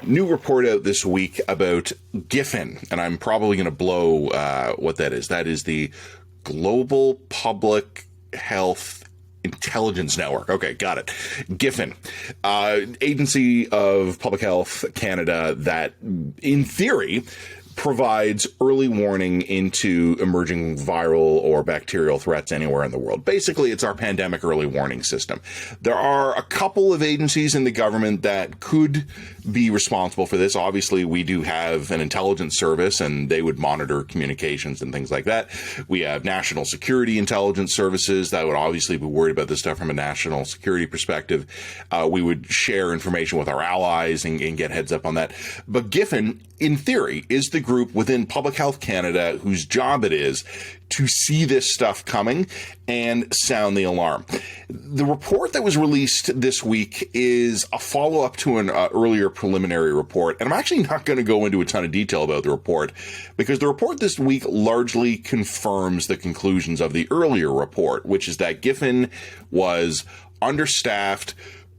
New report out this week about GPHIN, and I'm probably going to blow what that is. That is the Global Public Health Intelligence Network. Okay, got it. GPHIN, Agency of Public Health Canada, that in theory provides early warning into emerging viral or bacterial threats anywhere in the world. Basically, it's our pandemic early warning system. There are a couple of agencies in the government that could be responsible for this. Obviously, we do have an intelligence service, and they would monitor communications and things like that. We have national security intelligence services that would obviously be worried about this stuff from a national security perspective. We would share information with our allies and get heads up on that. But GPHIN, in theory, is the group within Public Health Canada whose job it is to see this stuff coming and sound the alarm. The report that was released this week is a follow-up to an earlier preliminary report, and I'm actually not going to go into a ton of detail about the report because the report this week largely confirms the conclusions of the earlier report, which is that GPHIN was understaffed,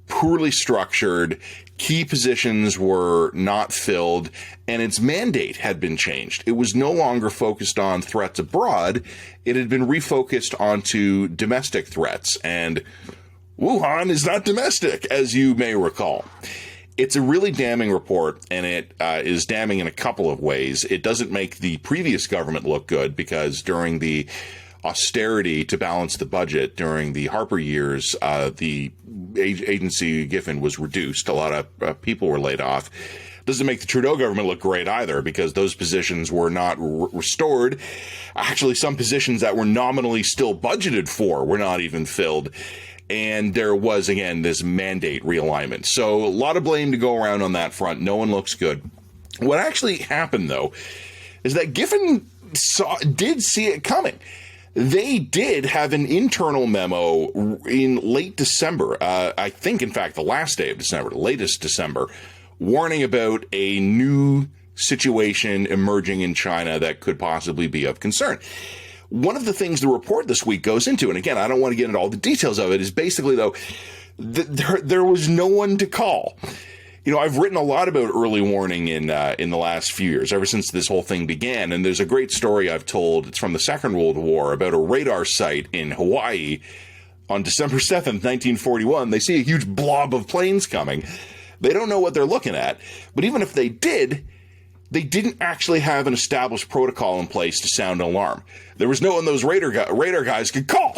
poorly structured, key positions were not filled, and its mandate had been changed. It was no longer focused on threats abroad. It had been refocused onto domestic threats, and Wuhan is not domestic, as you may recall. It's a really damning report, and it is damning in a couple of ways. It doesn't make the previous government look good because during the austerity to balance the budget during the Harper years, the agency GPHIN was reduced. A lot of people were laid off. Doesn't make the Trudeau government look great either because those positions were not restored. Actually, some positions that were nominally still budgeted for were not even filled. And there was, again, this mandate realignment. So a lot of blame to go around on that front. No one looks good. What actually happened, though, is that GPHIN did see it coming. They did have an internal memo in late December, I think, in fact, the last day of December, the latest December, warning about a new situation emerging in China that could possibly be of concern. One of the things the report this week goes into, and again, I don't want to get into all the details of it, is basically, though, there was no one to call. You know, I've written a lot about early warning in the last few years, ever since this whole thing began. And there's a great story I've told. It's from the Second World War about a radar site in Hawaii on December 7th, 1941. They see a huge blob of planes coming. They don't know what they're looking at. But even if they did, they didn't actually have an established protocol in place to sound an alarm. There was no one those radar guys could call.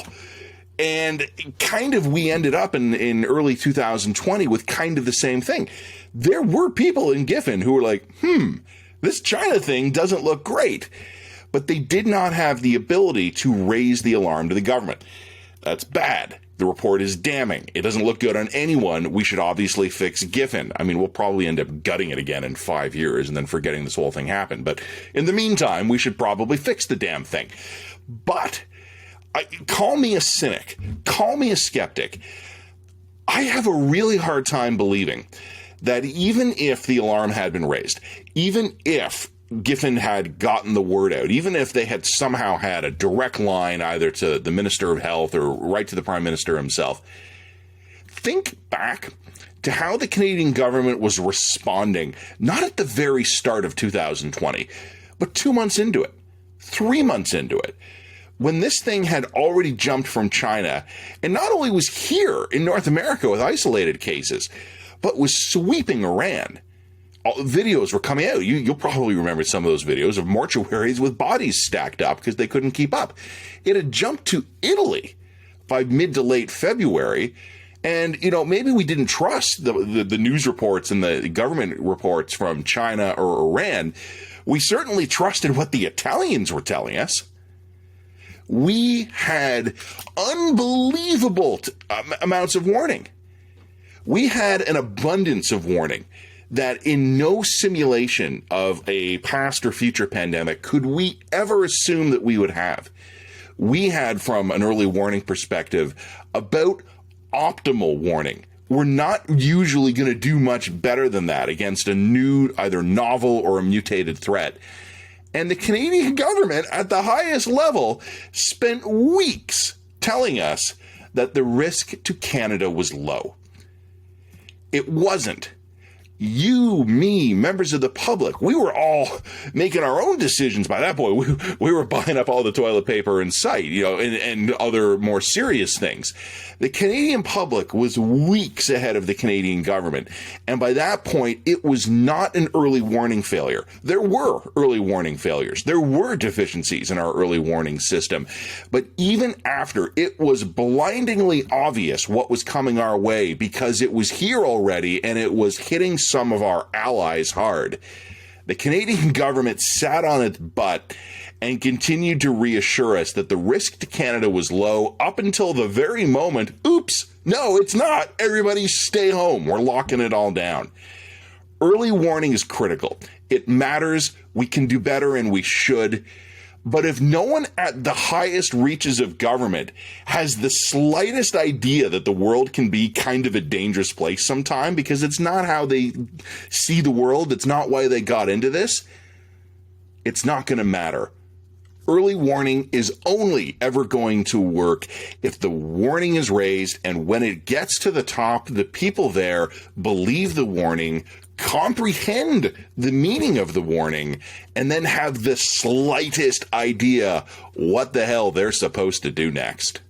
And kind of we ended up in early 2020 with kind of the same thing. There were people in GPHIN who were like, this China thing doesn't look great. But they did not have the ability to raise the alarm to the government. That's bad. The report is damning. It doesn't look good on anyone. We should obviously fix GPHIN. I mean, we'll probably end up gutting it again in 5 years and then forgetting this whole thing happened. But in the meantime, we should probably fix the damn thing. But call me a cynic. Call me a skeptic. I have a really hard time believing that even if the alarm had been raised, even if GPHIN had gotten the word out, even if they had somehow had a direct line either to the Minister of Health or right to the Prime Minister himself, think back to how the Canadian government was responding, not at the very start of 2020, but 2 months into it, 3 months into it, when this thing had already jumped from China and not only was here in North America with isolated cases, but was sweeping Iran. Videos were coming out. You'll probably remember some of those videos of mortuaries with bodies stacked up because they couldn't keep up. It had jumped to Italy by mid to late February. And, you know, maybe we didn't trust the news reports and the government reports from China or Iran. We certainly trusted what the Italians were telling us. We had unbelievable amounts of warning. We had an abundance of warning that in no simulation of a past or future pandemic could we ever assume that we would have. We had, from an early warning perspective, about optimal warning. We're not usually going to do much better than that against a new, either novel or a mutated threat. And the Canadian government at the highest level spent weeks telling us that the risk to Canada was low. It wasn't. You, me, members of the public, we were all making our own decisions by that point. We were buying up all the toilet paper in sight, and other more serious things. The Canadian public was weeks ahead of the Canadian government. And by that point, it was not an early warning failure. There were early warning failures. There were deficiencies in our early warning system. But even after, it was blindingly obvious what was coming our way because it was here already and it was hitting some of our allies hard. The Canadian government sat on its butt and continued to reassure us that the risk to Canada was low up until the very moment, oops, no, it's not. Everybody stay home. We're locking it all down. Early warning is critical. It matters. We can do better and we should. But if no one at the highest reaches of government has the slightest idea that the world can be kind of a dangerous place sometime, because it's not how they see the world, it's not why they got into this, it's not going to matter. Early warning is only ever going to work if the warning is raised, and when it gets to the top, the people there believe the warning, comprehend the meaning of the warning, and then have the slightest idea what the hell they're supposed to do next.